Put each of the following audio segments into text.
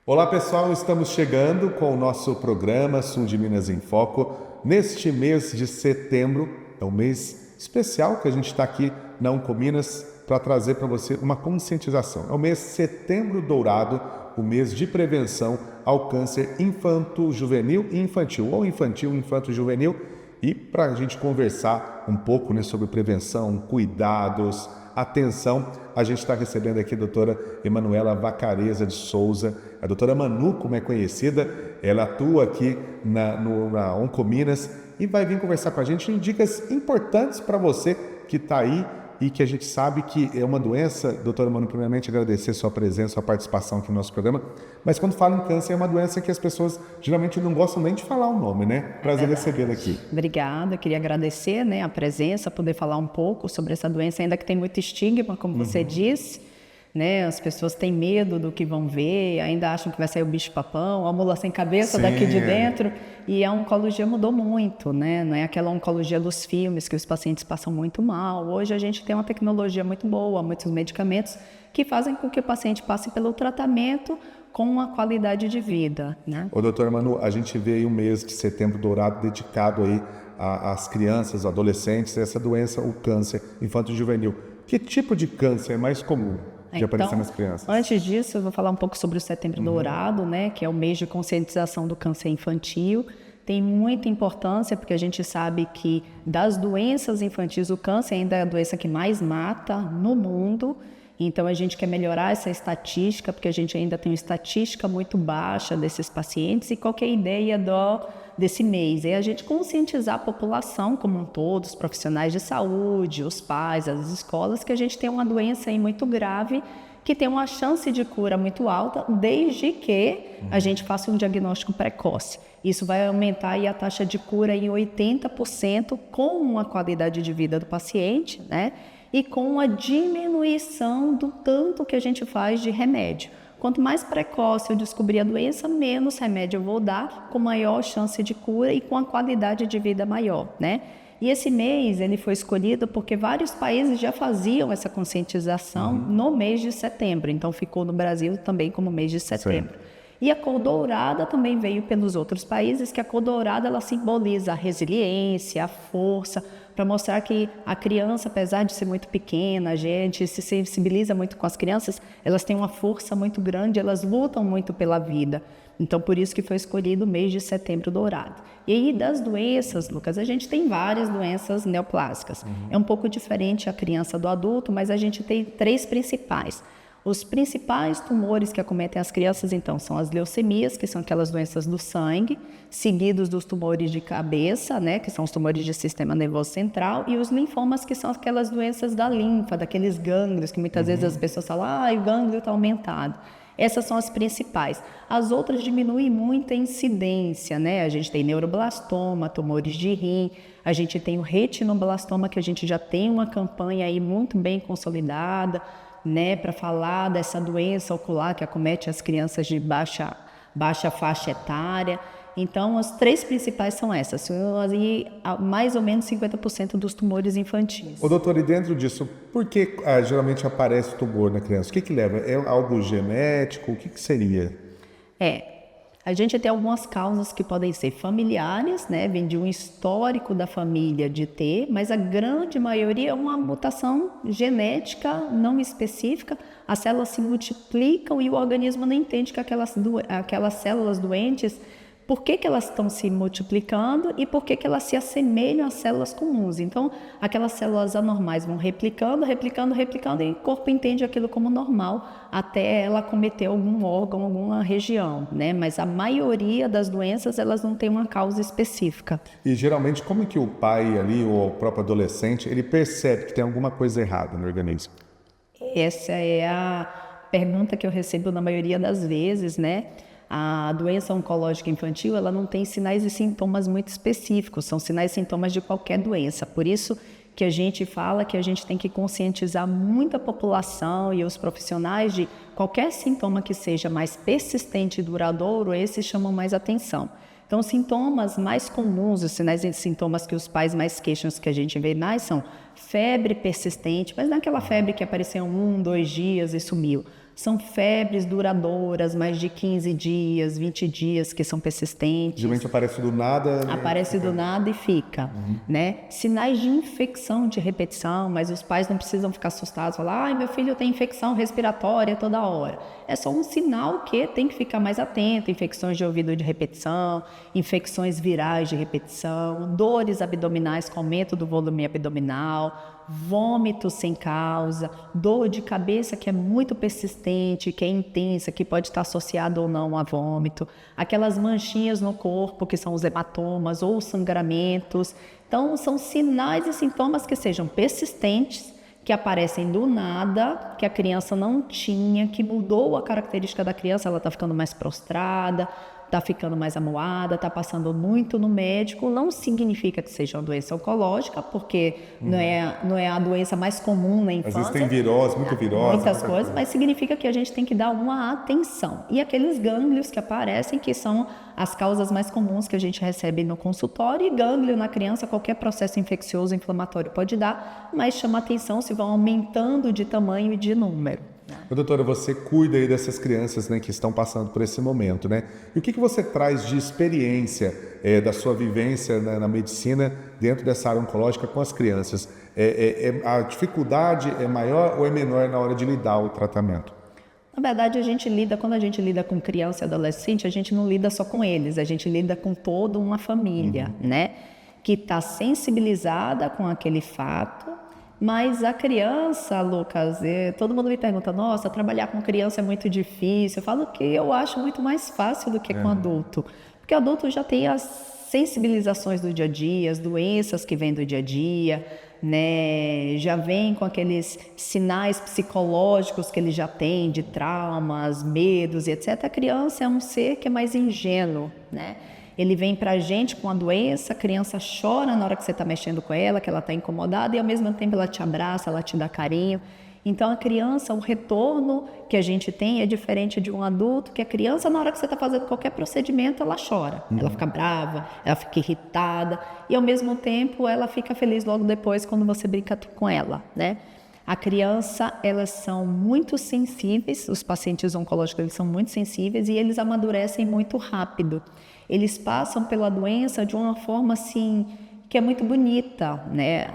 Olá pessoal, estamos chegando com o nosso programa Sul de Minas em Foco. Neste mês de setembro, é um mês especial que a gente está aqui na Oncominas para trazer para você uma conscientização. É o mês Setembro Dourado, o mês de prevenção ao câncer infanto-juvenil e infantil, ou infantil, infanto-juvenil. E para a gente conversar um pouco, né, sobre prevenção, cuidados, atenção, a gente está recebendo aqui a doutora Emanuela Vacareza de Souza. A doutora Manu, como é conhecida, ela atua aqui na Oncominas e vai vir conversar com a gente em dicas importantes para você que está aí e que a gente sabe que é uma doença. Doutora Manu, primeiramente agradecer sua presença, sua participação aqui no nosso programa, mas quando fala em câncer é uma doença que as pessoas geralmente não gostam nem de falar o nome, né? Prazer recebê-la aqui. Obrigada, queria agradecer, né, a presença, poder falar um pouco sobre essa doença, ainda que tem muito estigma, como você disse, né, as pessoas têm medo do que vão ver, ainda acham que vai sair o bicho-papão, a mula sem cabeça. Sim. Daqui de dentro, e a oncologia mudou muito, né, não é aquela oncologia dos filmes que os pacientes passam muito mal. Hoje a gente tem uma tecnologia muito boa, muitos medicamentos que fazem com que o paciente passe pelo tratamento com uma qualidade de vida, né? Ô, doutora Manu, a gente vê aí um mês de Setembro Dourado dedicado aí às crianças, adolescentes, essa doença, o câncer infanto-juvenil. Que tipo de câncer é mais comum de aparecer nas crianças? Antes disso, eu vou falar um pouco sobre o Setembro Dourado, né, que é o mês de conscientização do câncer infantil. Tem muita importância, porque a gente sabe que das doenças infantis, o câncer ainda é a doença que mais mata no mundo. Então, a gente quer melhorar essa estatística, porque a gente ainda tem uma estatística muito baixa desses pacientes. E qual que é a ideia desse mês? É a gente conscientizar a população como um todo, os profissionais de saúde, os pais, as escolas, que a gente tem uma doença aí muito grave, que tem uma chance de cura muito alta, desde que a gente faça um diagnóstico precoce. Isso vai aumentar aí a taxa de cura em 80% com uma qualidade de vida do paciente, né? E com a diminuição do tanto que a gente faz de remédio. Quanto mais precoce eu descobrir a doença, menos remédio eu vou dar, com maior chance de cura e com a qualidade de vida maior, né? E esse mês ele foi escolhido porque vários países já faziam essa conscientização no mês de setembro, então ficou no Brasil também como mês de setembro. Sim. E a cor dourada também veio pelos outros países, que a cor dourada ela simboliza a resiliência, a força, para mostrar que a criança, apesar de ser muito pequena, a gente se sensibiliza muito com as crianças, elas têm uma força muito grande, elas lutam muito pela vida. Então, por isso que foi escolhido o mês de Setembro Dourado. E aí, das doenças, Lucas, a gente tem várias doenças neoplásicas. É um pouco diferente a criança do adulto, mas a gente tem 3 principais. Os principais tumores que acometem as crianças, então, são as leucemias, que são aquelas doenças do sangue, seguidos dos tumores de cabeça, né, que são os tumores de sistema nervoso central, e os linfomas, que são aquelas doenças da linfa, daqueles gânglios, que muitas vezes as pessoas falam, o gânglio está aumentado. Essas são as principais. As outras diminuem muito a incidência, né? A gente tem neuroblastoma, tumores de rim, a gente tem o retinoblastoma, que a gente já tem uma campanha aí muito bem consolidada, né, para falar dessa doença ocular que acomete as crianças de baixa faixa etária. Então, as 3 principais são essas, e mais ou menos 50% dos tumores infantis. Ô, doutor, e dentro disso, por que geralmente aparece tumor na criança? O que leva? É algo genético? O que seria? A gente tem algumas causas que podem ser familiares, né? Vem de um histórico da família de ter, mas a grande maioria é uma mutação genética não específica. As células se multiplicam e o organismo não entende que aquelas células doentes, por que elas estão se multiplicando e por que elas se assemelham às células comuns. Então, aquelas células anormais vão replicando e o corpo entende aquilo como normal até ela acometer algum órgão, alguma região, né? Mas a maioria das doenças, elas não têm uma causa específica. E geralmente, como é que o pai ali, ou o próprio adolescente, ele percebe que tem alguma coisa errada no organismo? Essa é a pergunta que eu recebo na maioria das vezes, né? A doença oncológica infantil, ela não tem sinais e sintomas muito específicos, são sinais e sintomas de qualquer doença. Por isso que a gente fala que a gente tem que conscientizar muito a população e os profissionais de qualquer sintoma que seja mais persistente e duradouro, esses chamam mais atenção. Então, os sintomas mais comuns, os sinais e sintomas que os pais mais queixam, que a gente vê mais, são febre persistente, mas não é aquela febre que apareceu 1, 2 dias e sumiu. São febres duradouras, mais de 15 dias, 20 dias, que são persistentes. Geralmente aparece do nada. Aparece do nada e fica, né? Sinais de infecção de repetição, mas os pais não precisam ficar assustados, falar, ai, meu filho tem infecção respiratória toda hora. É só um sinal que tem que ficar mais atento, infecções de ouvido de repetição, infecções virais de repetição, dores abdominais com aumento do volume abdominal, vômito sem causa, dor de cabeça que é muito persistente, que é intensa, que pode estar associada ou não a vômito, aquelas manchinhas no corpo que são os hematomas ou sangramentos. Então, são sinais e sintomas que sejam persistentes, que aparecem do nada, que a criança não tinha, que mudou a característica da criança, ela está ficando mais prostrada, está ficando mais amuada, está passando muito no médico, não significa que seja uma doença oncológica, porque não é a doença mais comum na infância. Às vezes tem virose, muita virose. Muitas coisas, mas significa que a gente tem que dar uma atenção. E aqueles gânglios que aparecem, que são as causas mais comuns que a gente recebe no consultório, e gânglio na criança, qualquer processo infeccioso, inflamatório pode dar, mas chama atenção se vão aumentando de tamanho e de número. Doutora, você cuida aí dessas crianças, né, que estão passando por esse momento, né? E o que você traz de experiência da sua vivência na medicina dentro dessa área oncológica com as crianças? A dificuldade é maior ou é menor na hora de lidar o tratamento? Na verdade, quando a gente lida com criança e adolescente, a gente não lida só com eles, a gente lida com toda uma família, né? Que está sensibilizada com aquele fato. Mas a criança, Lucas, todo mundo me pergunta, nossa, trabalhar com criança é muito difícil. Eu falo que eu acho muito mais fácil do que com adulto. Porque o adulto já tem as sensibilizações do dia a dia, as doenças que vêm do dia a dia, né? Já vem com aqueles sinais psicológicos que ele já tem, de traumas, medos e etc. A criança é um ser que é mais ingênuo, né? Ele vem pra gente com a doença, a criança chora na hora que você está mexendo com ela, que ela está incomodada, e ao mesmo tempo ela te abraça, ela te dá carinho. Então a criança, o retorno que a gente tem é diferente de um adulto, que a criança, na hora que você está fazendo qualquer procedimento, ela chora, ela fica brava, ela fica irritada, e ao mesmo tempo ela fica feliz logo depois quando você brinca com ela, né? A criança, elas são muito sensíveis, os pacientes oncológicos eles são muito sensíveis e eles amadurecem muito rápido. Eles passam pela doença de uma forma assim, que é muito bonita, né?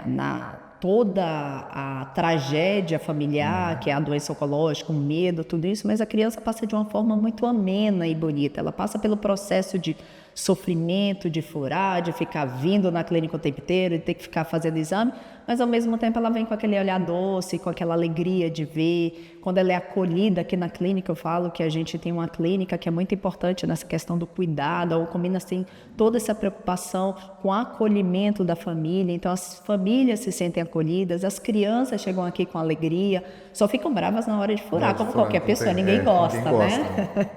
Toda a tragédia familiar, que é a doença oncológica, o medo, tudo isso, mas a criança passa de uma forma muito amena e bonita. Ela passa pelo processo de sofrimento, de furar, de ficar vindo na clínica o tempo inteiro, de ter que ficar fazendo exame, mas ao mesmo tempo ela vem com aquele olhar doce, com aquela alegria de ver. Quando ela é acolhida aqui na clínica, eu falo que a gente tem uma clínica que é muito importante nessa questão do cuidado, ou combina assim toda essa preocupação com o acolhimento da família. Então as famílias se sentem acolhidas, as crianças chegam aqui com alegria, só ficam bravas na hora de furar, como qualquer pessoa, ninguém gosta, né?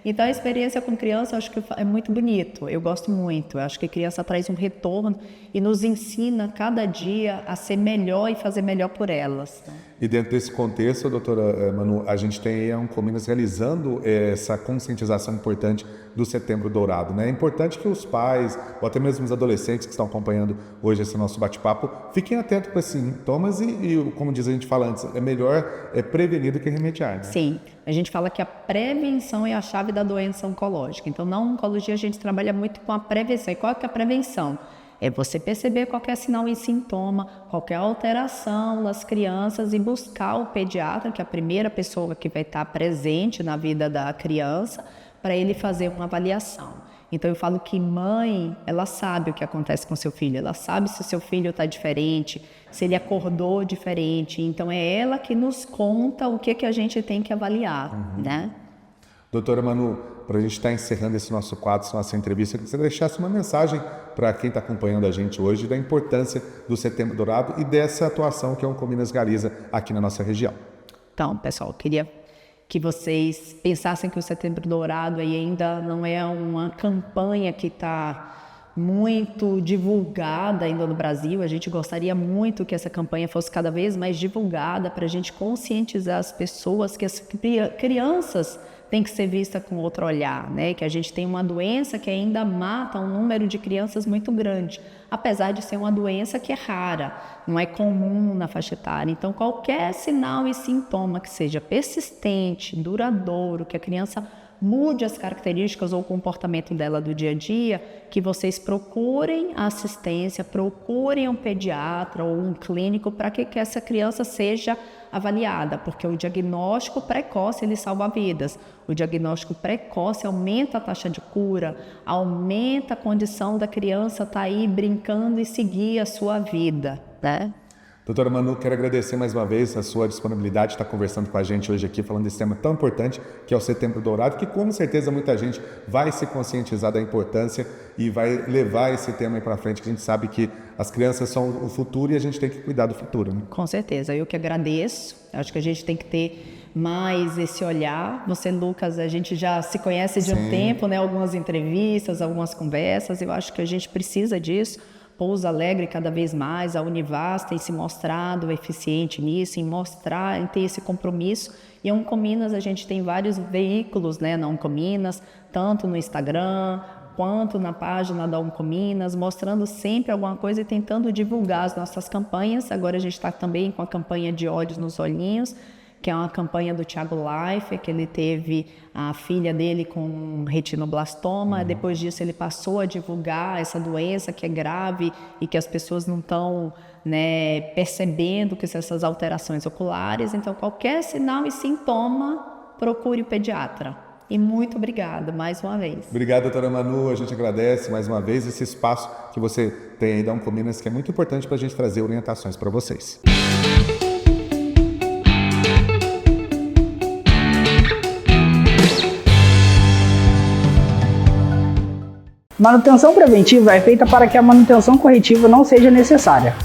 Então a experiência com criança eu acho que é muito bonito, eu gosto muito, eu acho que a criança traz um retorno e nos ensina cada dia a ser melhor e fazer melhor por elas, né? E dentro desse contexto, doutora Manu, a gente tem a Oncominas realizando essa conscientização importante do Setembro Dourado, né? É importante que os pais, ou até mesmo os adolescentes que estão acompanhando hoje esse nosso bate-papo, fiquem atentos para esses sintomas e, como diz a gente fala antes, é melhor prevenir do que remediar, né? Sim, a gente fala que a prevenção é a chave da doença oncológica. Então, na oncologia, a gente trabalha muito com a prevenção. E qual que é a prevenção? É você perceber qualquer sinal e sintoma, qualquer alteração nas crianças e buscar o pediatra, que é a primeira pessoa que vai estar presente na vida da criança, para ele fazer uma avaliação. Então eu falo que mãe, ela sabe o que acontece com seu filho, ela sabe se o seu filho está diferente, se ele acordou diferente. Então é ela que nos conta o que a gente tem que avaliar, né? Doutora Manu, para a gente estar encerrando esse nosso quadro, essa nossa entrevista, eu queria que você deixasse uma mensagem para quem está acompanhando a gente hoje da importância do Setembro Dourado e dessa atuação que a Oncominas realiza aqui na nossa região. Então, pessoal, eu queria que vocês pensassem que o Setembro Dourado aí ainda não é uma campanha que está muito divulgada ainda no Brasil. A gente gostaria muito que essa campanha fosse cada vez mais divulgada para a gente conscientizar as pessoas que as crianças tem que ser vista com outro olhar, né? Que a gente tem uma doença que ainda mata um número de crianças muito grande, apesar de ser uma doença que é rara, não é comum na faixa etária. Então, qualquer sinal e sintoma que seja persistente, duradouro, que a criança mude as características ou o comportamento dela do dia a dia, que vocês procurem a assistência, procurem um pediatra ou um clínico para que essa criança seja avaliada, porque o diagnóstico precoce ele salva vidas. O diagnóstico precoce aumenta a taxa de cura, aumenta a condição da criança estar aí brincando e seguir a sua vida, né? Doutora Manu, quero agradecer mais uma vez a sua disponibilidade de estar conversando com a gente hoje aqui, falando desse tema tão importante que é o Setembro Dourado, que com certeza muita gente vai se conscientizar da importância e vai levar esse tema aí para frente, que a gente sabe que as crianças são o futuro e a gente tem que cuidar do futuro, né? Com certeza, eu que agradeço. Acho que a gente tem que ter mais esse olhar. Você, Lucas, a gente já se conhece de um tempo, né? Algumas entrevistas, algumas conversas, eu acho que a gente precisa disso. Pouso Alegre cada vez mais, a Univas tem se mostrado eficiente nisso, em mostrar, em ter esse compromisso. E a Oncominas, a gente tem vários veículos, né, na Oncominas, tanto no Instagram, quanto na página da Oncominas, mostrando sempre alguma coisa e tentando divulgar as nossas campanhas. Agora a gente está também com a campanha de Olhos nos Olhinhos, que é uma campanha do Thiago Life, que ele teve a filha dele com retinoblastoma. Depois disso ele passou a divulgar essa doença que é grave e que as pessoas não estão, né, percebendo que são essas alterações oculares. Então, qualquer sinal e sintoma, procure o pediatra. E muito obrigada mais uma vez. Obrigado, doutora Manu. A gente agradece mais uma vez esse espaço que você tem aí da Oncominas, que é muito importante para a gente trazer orientações para vocês. Manutenção preventiva é feita para que a manutenção corretiva não seja necessária.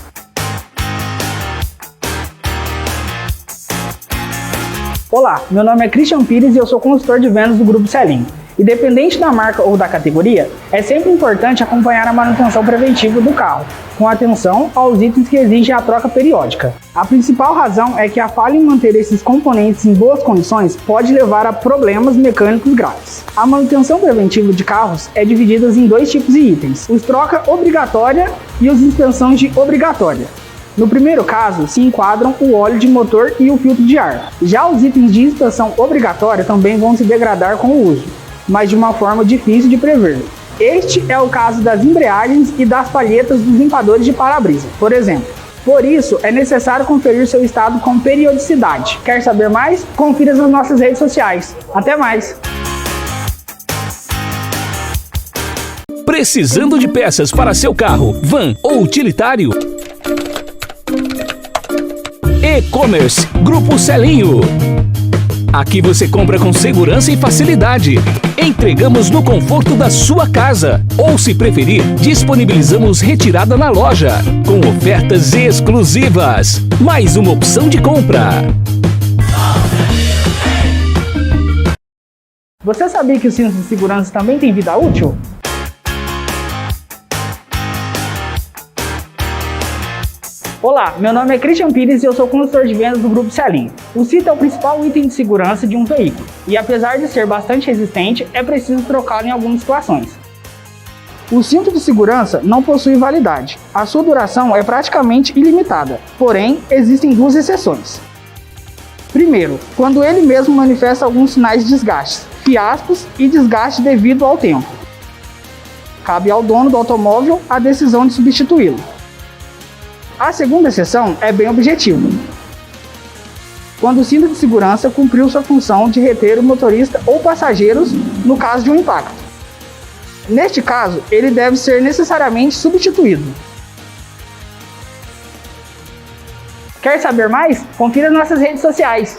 Olá, meu nome é Christian Pires e eu sou consultor de vendas do Grupo Selim. Independente da marca ou da categoria, é sempre importante acompanhar a manutenção preventiva do carro, com atenção aos itens que exigem a troca periódica. A principal razão é que a falha em manter esses componentes em boas condições pode levar a problemas mecânicos graves. A manutenção preventiva de carros é dividida em dois tipos de itens: os troca obrigatória e os inspeções de obrigatória. No primeiro caso, se enquadram o óleo de motor e o filtro de ar. Já os itens de inspeção obrigatória também vão se degradar com o uso, mas de uma forma difícil de prever. Este é o caso das embreagens e das palhetas dos limpadores de para-brisa, por exemplo. Por isso, é necessário conferir seu estado com periodicidade. Quer saber mais? Confira nas nossas redes sociais. Até mais! Precisando de peças para seu carro, van ou utilitário? E-commerce Grupo Selinho. Aqui você compra com segurança e facilidade. Entregamos no conforto da sua casa. Ou, se preferir, disponibilizamos retirada na loja, com ofertas exclusivas. Mais uma opção de compra. Você sabia que o cinto de segurança também tem vida útil? Olá, meu nome é Christian Pires e eu sou consultor de vendas do Grupo Selim. O cinto é o principal item de segurança de um veículo e, apesar de ser bastante resistente, é preciso trocá-lo em algumas situações. O cinto de segurança não possui validade. A sua duração é praticamente ilimitada, porém, existem duas exceções. Primeiro, quando ele mesmo manifesta alguns sinais de desgaste, fiaspos e desgaste devido ao tempo. Cabe ao dono do automóvel a decisão de substituí-lo. A segunda exceção é bem objetiva. Quando o cinto de segurança cumpriu sua função de reter o motorista ou passageiros no caso de um impacto. Neste caso, ele deve ser necessariamente substituído. Quer saber mais? Confira nossas redes sociais.